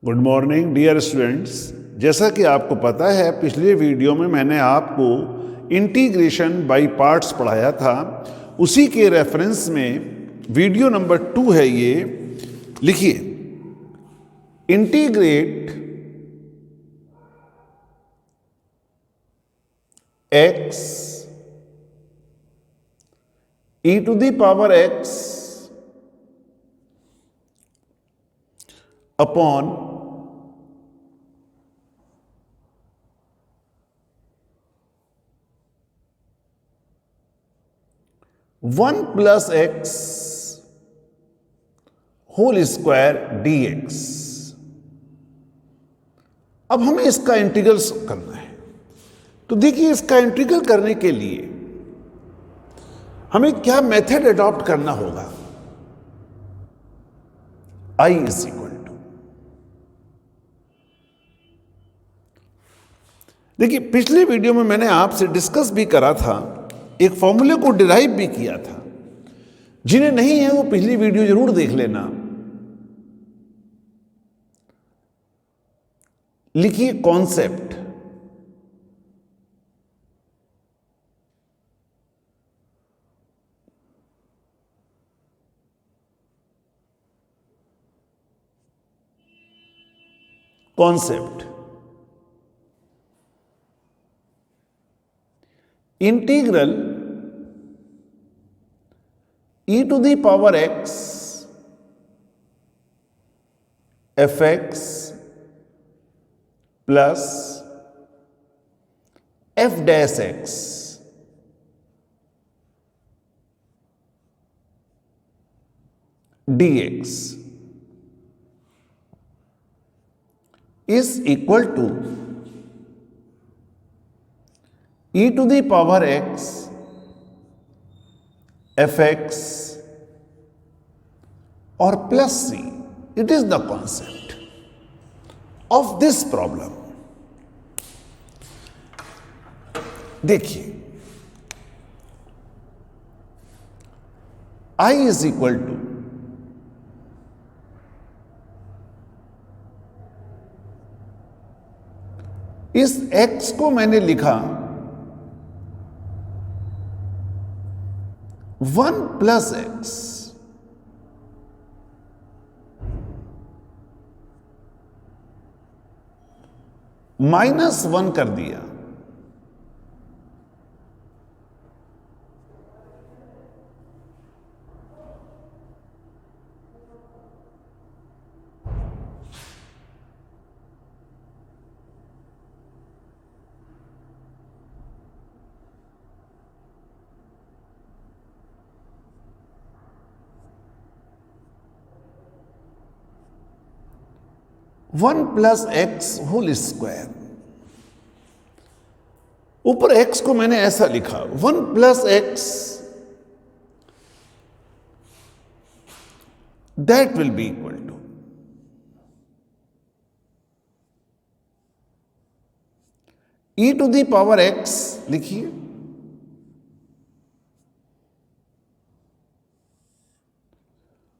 Good morning dear students. जैसा कि आपको पता है पिछले वीडियो में मैंने आपको इंटीग्रेशन बाय पार्ट्स पढ़ाया था। उसी के रेफरेंस में वीडियो नंबर 2 है ये। लिखिए, integrate x e to the power x upon 1 plus x whole square dx। अब हमें इसका इंटीग्रल करना है। तो देखिए, इसका इंटीग्रल करने के लिए हमें क्या मेथड अडॉप्ट करना होगा। I इज इक्वल टू, देखिए पिछले वीडियो में मैंने आपसे डिस्कस भी करा था, एक फॉर्मूले को डिराइव भी किया था। जिन्हें नहीं है वो पिछली वीडियो जरूर देख लेना। लिखिए concept, concept integral e to the power x fx plus f dash x dx is equal to e to the power x fx और plus c। It is the concept of this problem. देखिए, I is equal to इस x को मैंने लिखा 1 plus x -1 कर दिया। One plus x whole square, ऊपर x को मैंने ऐसा लिखा 1 plus x, that will be equal to e to the power x। लिखिए,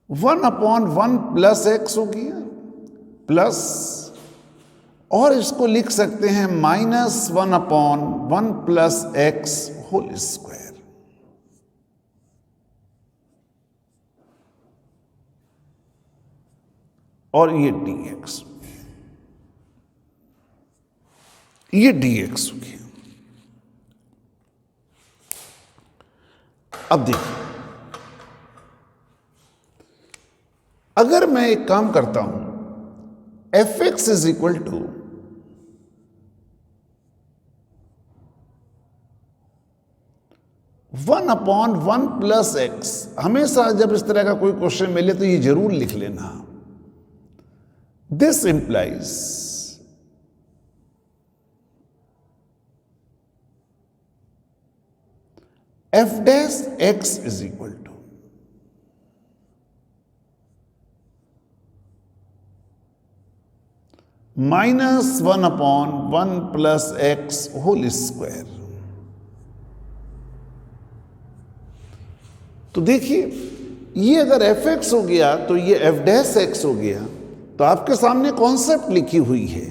वन अपॉन 1 प्लस एक्स हो गया प्लस, और इसको लिख सकते हैं -1 upon 1 plus x whole square. और ये dx, ये dx हो गया। अब देखिए, अगर मैं एक काम करता हूं, fx is equal to 1 upon 1 plus x. हमेशा जब इस तरह का कोई क्वेश्चन मिले तो ये जरूर लिख लेना। This implies f dash x is equal to -1 upon 1 plus x whole square. तो देखिए, ये अगर एफ एक्स हो गया तो ये एफ डैश एक्स हो गया। तो तो आपके सामने कॉन्सेप्ट लिखी हुई है।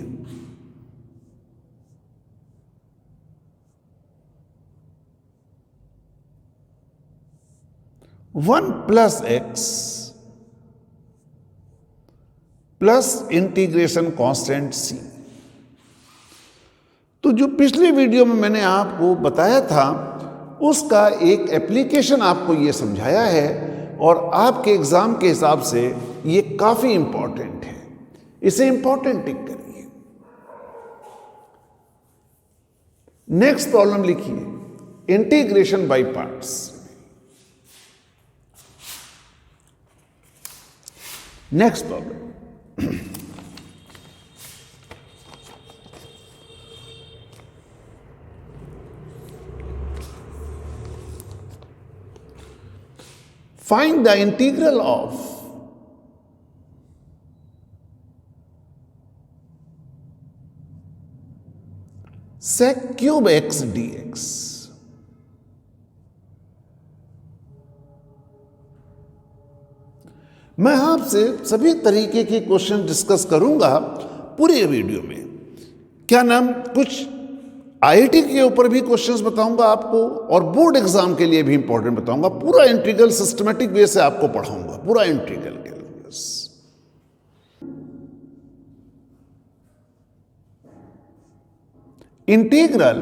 One plus x plus integration constant C. तो जो पिछली वीडियो में मैंने आपको बताया था उसका एक एप्लीकेशन आपको ये समझाया है और आपके एग्जाम के हिसाब से ये काफी इंपॉर्टेंट है, इसे इंपॉर्टेंट टिक करिए। नेक्स्ट प्रॉब्लम लिखिए, integration by parts. Next problem, find the integral of sec cube x dx। मैं आपसे सभी तरीके के क्वेश्चन डिस्कस करूंगा पूरे वीडियो में। क्या नाम, कुछ आईआईटी के ऊपर भी क्वेश्चंस बताऊंगा आपको और बोर्ड एग्जाम के लिए भी इंपॉर्टेंट बताऊंगा। पूरा इंटीग्रल सिस्टमेटिक वे से आपको पढ़ाऊंगा, पूरा इंटीग्रल कैलकुलस। इंटीग्रल,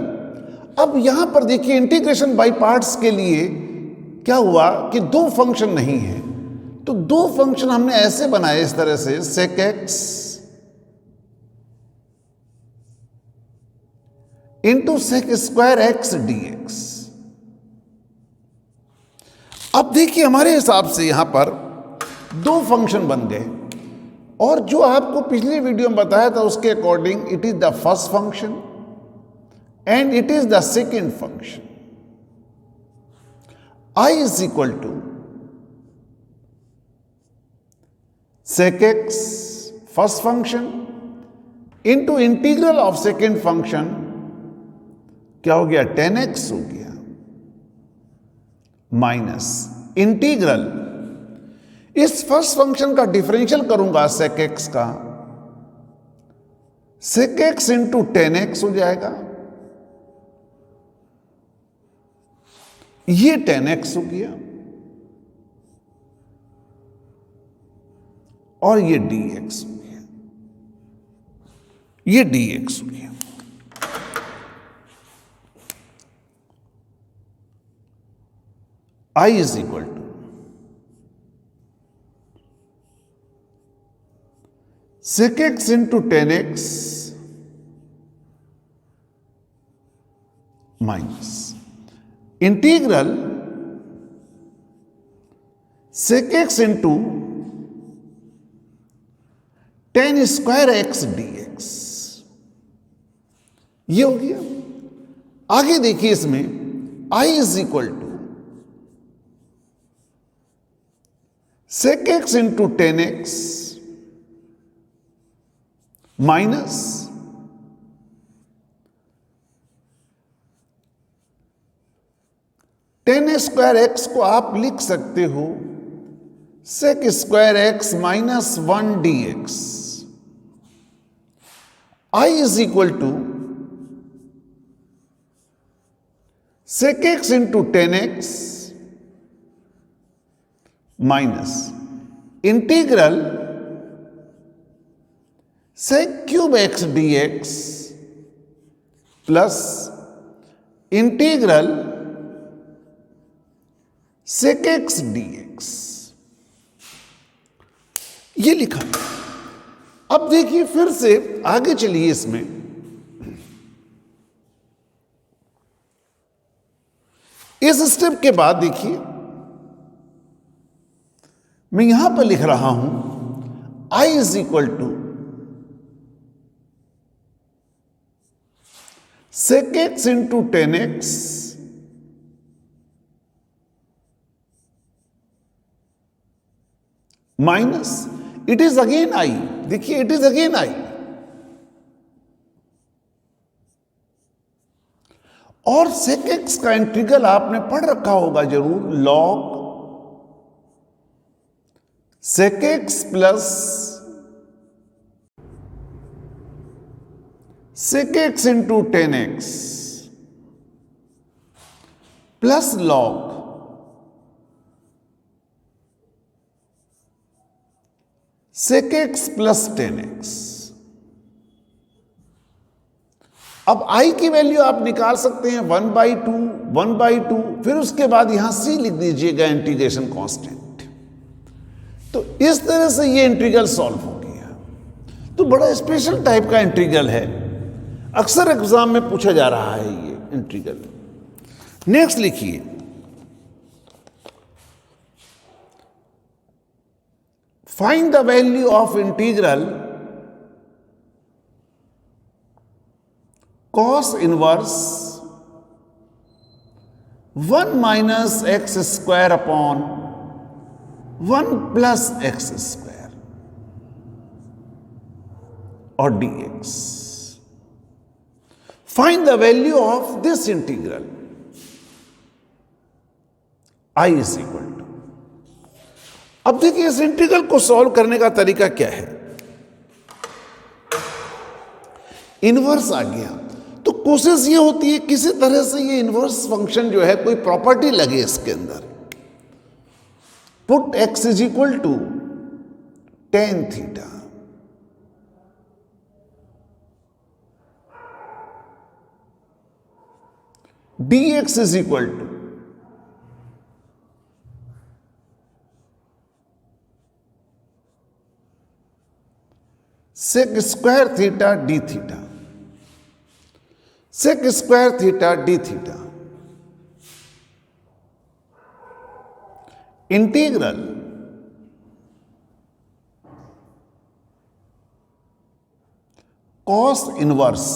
अब यहां पर देखिए इंटीग्रेशन बाय पार्ट्स के लिए क्या हुआ कि दो फंक्शन नहीं है, तो दो फंक्शन हमने ऐसे बनाए इस तरह से, sec x into sec square x dx। अब देखिए हमारे हिसाब से यहां पर दो फंक्शन बन गए और जो आपको पिछली वीडियो में बताया था उसके according it is the first function and it is the second function. I is equal to sec x first function into integral of second function, क्या हो गया, 10x हो गया, माइनस इंटीग्रल, इस फर्स्ट फंक्शन का डिफरेंशियल करूंगा sec x का, sec x into 10x हो जाएगा, ये 10x हो गया और ये dx हो गया, ये dx हो गया। I is equal to sec x into 10x minus integral sec x into 10 square x dx। ये हो गया। आगे देखिए इसमें I is equal to sec x into 10x minus tan square x को आप लिख सकते हो sec square x minus 1 dx। I is equal to sec x into 10x minus integral sec cube x dx plus integral sec x dx। ये लिखा। अब देखिए फिर से आगे चलिए इसमें, इस स्टेप के बाद देखिए मैं यहां पर लिख रहा हूं I is equal to sec x into 10x minus it is again I। देखिए इट इज अगेन I और sec x का इंटीग्रल आपने पढ़ रखा होगा जरूर, log sec x plus sec x into 10x plus log sec x plus 10x। अब i की वैल्यू आप निकाल सकते हैं 1/2, 1/2, फिर उसके बाद यहां c लिख दीजिएगा इंटीग्रेशन कांस्टेंट। तो इस तरह से ये इंटीग्रल सॉल्व हो गया। तो बड़ा स्पेशल टाइप का इंटीग्रल है, अक्सर एग्जाम में पूछा जा रहा है ये इंटीग्रल। नेक्स्ट लिखिए, find the value of integral cos inverse 1 minus x square upon 1 plus x square और dx। Find the value of this integral i is equal to. अब देखिए इस इंटीग्रल को सॉल्व करने का तरीका क्या है। इनवर्स आ गया तो कोशिश ये होती है किसी तरह से ये इनवर्स फंक्शन जो है कोई प्रॉपर्टी लगे इसके अंदर। Put x is equal to tan theta, dx is equal to sec square theta d theta, sec square theta d theta. Integral cos inverse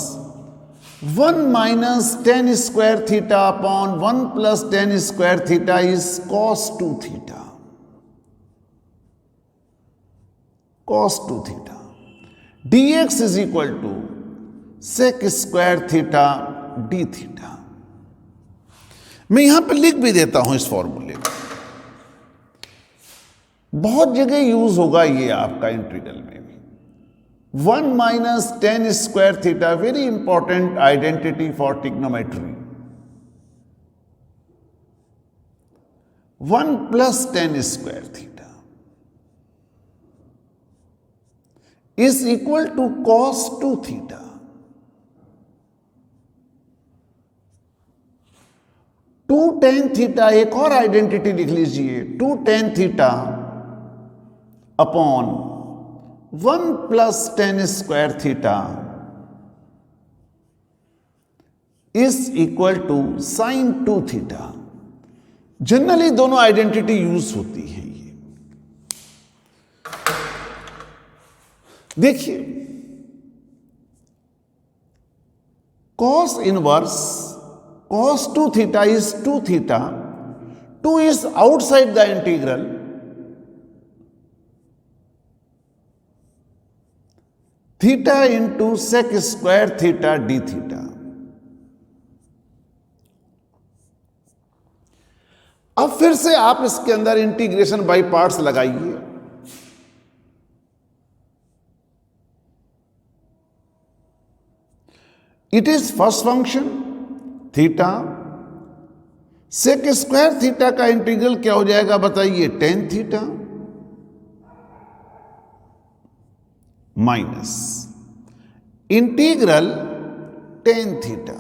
1 minus tan square theta upon 1 plus tan square theta is cos 2 theta, cos 2 theta. dx is equal to sec square theta d theta. मैं यहां पर लिख भी देता हूं इस फॉर्मूले को, बहुत जगह यूज होगा ये आपका इंटीग्रल में भी। 1 minus tan square theta, very important identity for trigonometry. 1 plus tan square theta is equal to cos 2 theta। 2 tan theta, एक और आइडेंटिटी लिख लीजिए, 2 tan theta upon 1 plus tan square theta is equal to sine 2 theta. Generally दोनों identity use होती है। देखिए cos inverse cos 2 theta is 2 theta, 2 is outside the integral, theta into sec square theta d theta. अब फिर से आप इसके अंदर इंटीग्रेशन बाय पार्ट्स लगाइए। It is first function theta, sec square theta का इंटीग्रल क्या हो जाएगा बताइए, tan theta minus integral tan theta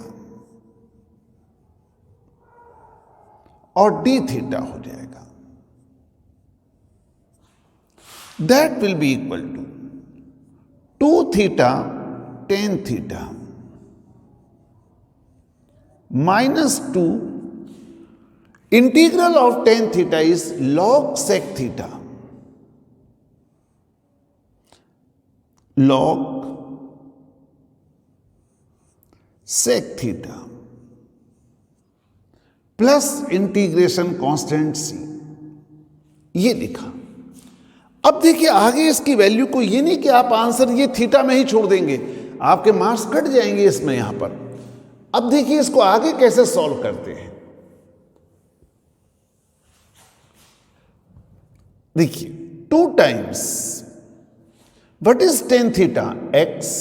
और डी थीटा हो जाएगा। That will be equal to 2 theta tan theta minus 2 integral of tan theta is log sec theta, log sec theta plus integration constant c, ये लिखा। अब देखिए आगे इसकी value को, ये नहीं कि आप आंसर ये थीटा में ही छोड़ देंगे, आपके मार्क्स कट जाएंगे इसमें यहां पर। अब देखिए इसको आगे कैसे सॉल्व करते हैं। देखिए 2 times what is tan theta x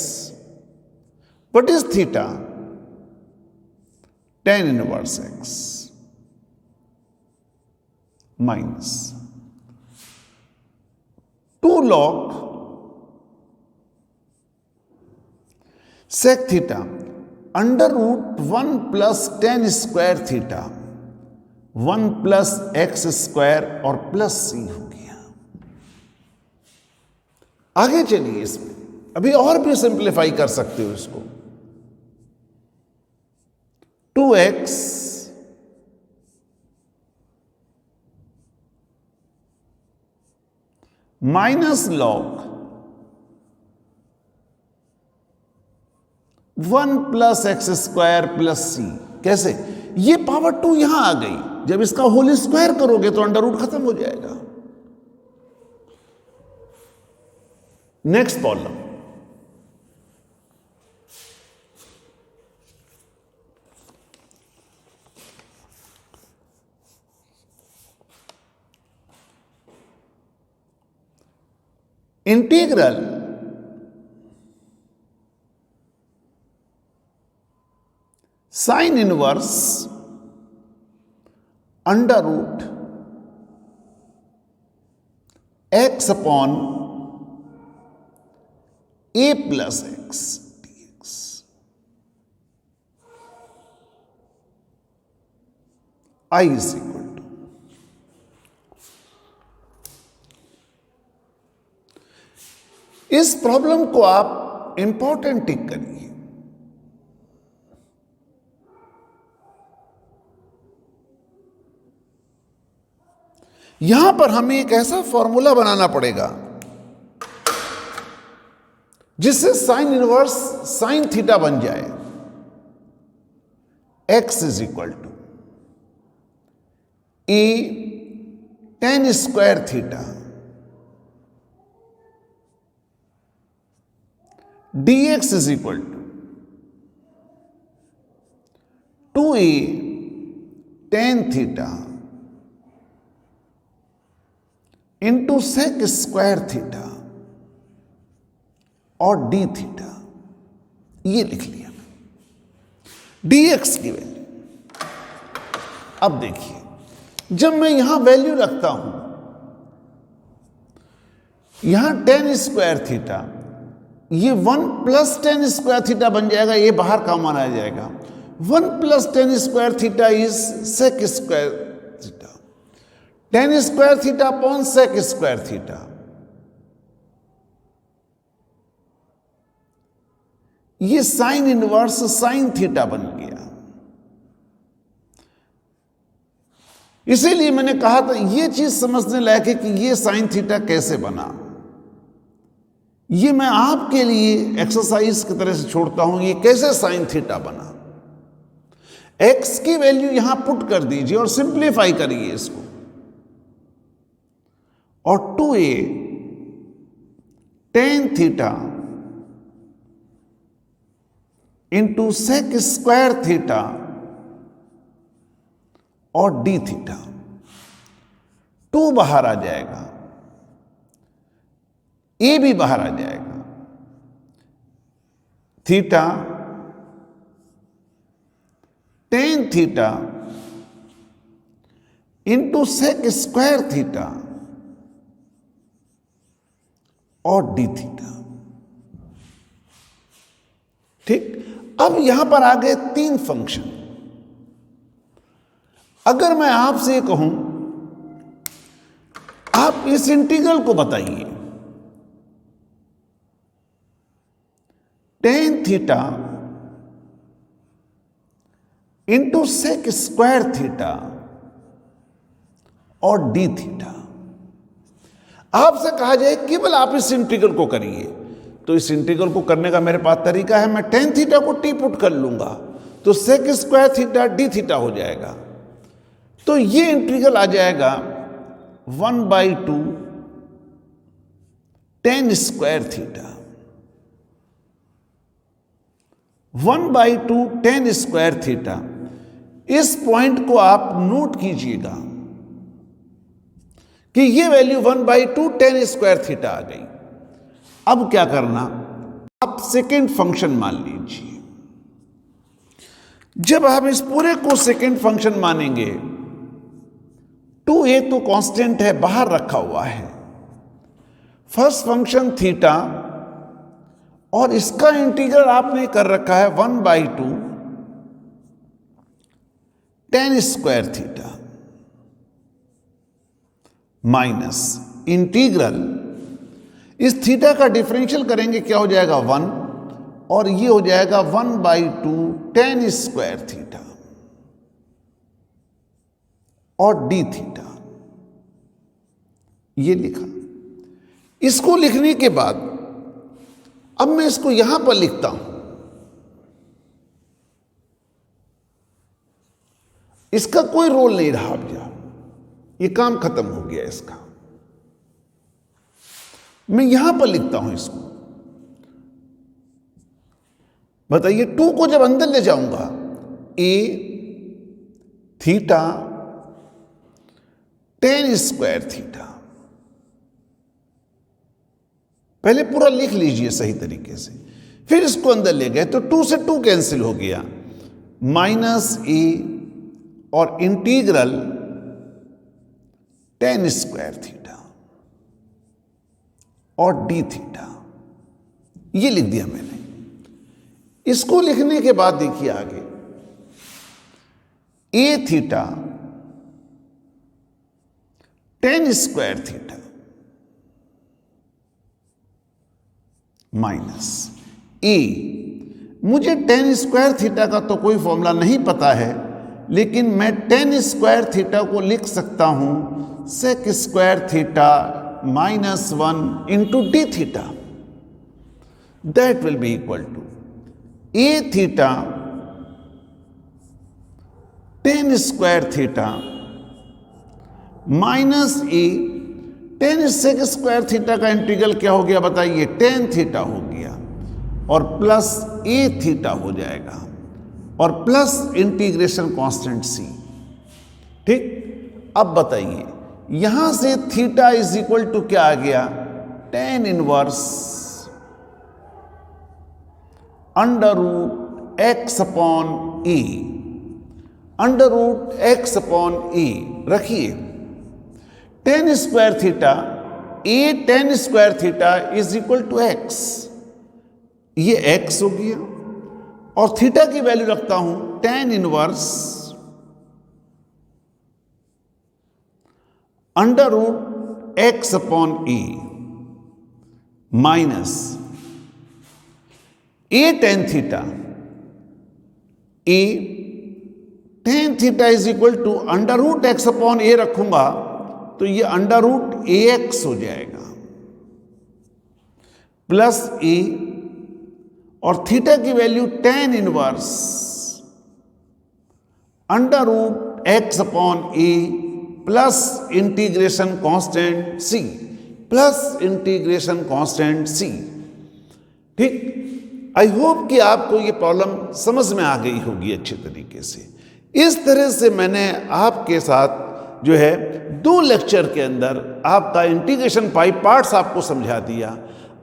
What is theta? Tan inverse x minus 2 log sec theta under root 1 plus tan square theta 1 plus x square और प्लस c हो गया। आगे चलिए, इसमें अभी और भी सिंप्लीफाई कर सकते हो इसको। 2x minus log 1 plus x square plus C. कैसे? ये पावर 2 यहां आ गई, जब इसका होल स्क्वायर करोगे तो अंडर रूट खत्म हो जाएगा। Next problem, integral sine inverse under root x upon a plus x dx I is equal to, इस प्रॉब्लम को आप इंपॉर्टेंट टिक करिए। यहां पर हमें एक ऐसा फॉर्मूला बनाना पड़ेगा जिससे साइन इनवर्स साइन थीटा बन जाए। x is equal to a tan square theta dx is equal to 2a tan theta into sec square theta और डी थीटा। ये लिख लिया dx की वैल्यू। अब देखिए, जब मैं यहां वैल्यू रखता हूं, यहां टेन स्क्वायर थीटा, ये 1 प्लस टेन स्क्वायर थीटा बन जाएगा, ये बाहर कॉमन आ जाएगा। 1 plus tan square theta is sec square theta, tan square theta upon sec square theta. ये साइन इनवर्स साइन थीटा बन गया। इसीलिए मैंने कहा था ये चीज समझने लायक है कि ये साइन थीटा कैसे बना। ये मैं आपके लिए एक्सरसाइज की तरह से छोड़ता हूं, ये कैसे साइन थीटा बना। एक्स की वैल्यू यहां पुट कर दीजिए और सिंप्लीफाई करिए इसको, और 2a tan theta into sec square theta और डी थीटा। 2 बाहर आ जाएगा, ए भी बाहर आ जाएगा। Theta tan theta into sec square theta और डी थीटा। ठीक, अब यहां पर आ गए 3 फंक्शन। अगर मैं आपसे कहूं आप इस इंटीग्रल को बताइए, tan theta into sec square theta और डी थीटा। आपसे कहा जाए केवल आप इस इंटीग्रल को करिए, तो इस इंटीग्रल को करने का मेरे पास तरीका है। मैं टेन थीटा को टी पुट कर लूंगा तो sec square theta d theta हो जाएगा। तो ये इंटीग्रल आ जाएगा 1/2 tan square theta. 1/2 tan square theta. इस पॉइंट को आप नोट कीजिएगा कि ये वैल्यू 1/2 टेन स्क्वायर थीटा आ गई। अब क्या करना, आप सेकेंड फंक्शन मान लीजिए। जब आप इस पूरे को सेकंड फंक्शन मानेंगे, 2a तो कांस्टेंट है, बाहर रखा हुआ है, फर्स्ट फंक्शन थीटा, और इसका इंटीग्रल आपने कर रखा है 1/2 tan square theta minus integral, इस थीटा का डिफरेंशियल करेंगे क्या हो जाएगा 1, और ये हो जाएगा 1/2 tan स्क्वायर थीटा और d थीटा। ये लिखा। इसको लिखने के बाद अब मैं इसको यहां पर लिखता हूं। इसका कोई रोल नहीं रहा भैया, ये काम खत्म हो गया इसका। मैं यहां पर लिखता हूं इसको। बताइए, 2 को जब अंदर ले जाऊंगा, a theta tan square theta, पहले पूरा लिख लीजिए सही तरीके से, फिर इसको अंदर ले गए तो 2 से 2 कैंसिल हो गया, माइनस a और इंटीग्रल tan स्क्वायर थीटा और d थीटा। ये लिख दिया मैंने। इसको लिखने के बाद देखिए आगे, a theta tan square theta minus a, मुझे tan स्क्वायर थीटा का तो कोई फॉर्मूला नहीं पता है, लेकिन मैं tan स्क्वायर थीटा को लिख सकता हूं sec square theta -1 into d theta, that will be equal to a theta tan square theta minus a, tan सेक स्क्वायर थीटा का इंटीग्रल क्या हो गया बताइए, tan थीटा हो गया, और प्लस a थीटा हो जाएगा, और प्लस इंटीग्रेशन कांस्टेंट c। ठीक, अब बताइए यहां से थीटा इज इक्वल टू क्या आ गया, tan inverse under root x upon a, under root x upon a। रखिए, tan square theta, a tan square theta is equal to x, ये x हो गया, और थीटा की वैल्यू रखता हूं tan inverse under root x upon a minus a tan theta, a tan theta is equal to under root x upon a रखूंगा तो ये अंडर रूट ax हो जाएगा, प्लस a, और थीटा की value tan inverse under root x upon a plus integration constant c, plus integration constant c। ठीक, I hope कि आपको ये प्रॉब्लम समझ में आ गई होगी अच्छे तरीके से। इस तरह से मैंने आपके साथ जो है 2 लेक्चर के अंदर आपका इंटीग्रेशन बाय पार्ट्स आपको समझा दिया।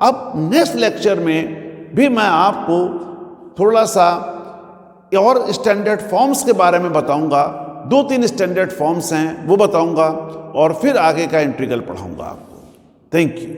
अब नेक्स्ट लेक्चर में भी मैं आपको थोड़ा सा और स्टैंडर्ड फॉर्म्स के बारे में बताऊंगा, 2-3 स्टैंडर्ड फॉर्म्स हैं वो बताऊंगा, और फिर आगे का इंटीग्रल पढ़ाऊंगा आपको। Thank you.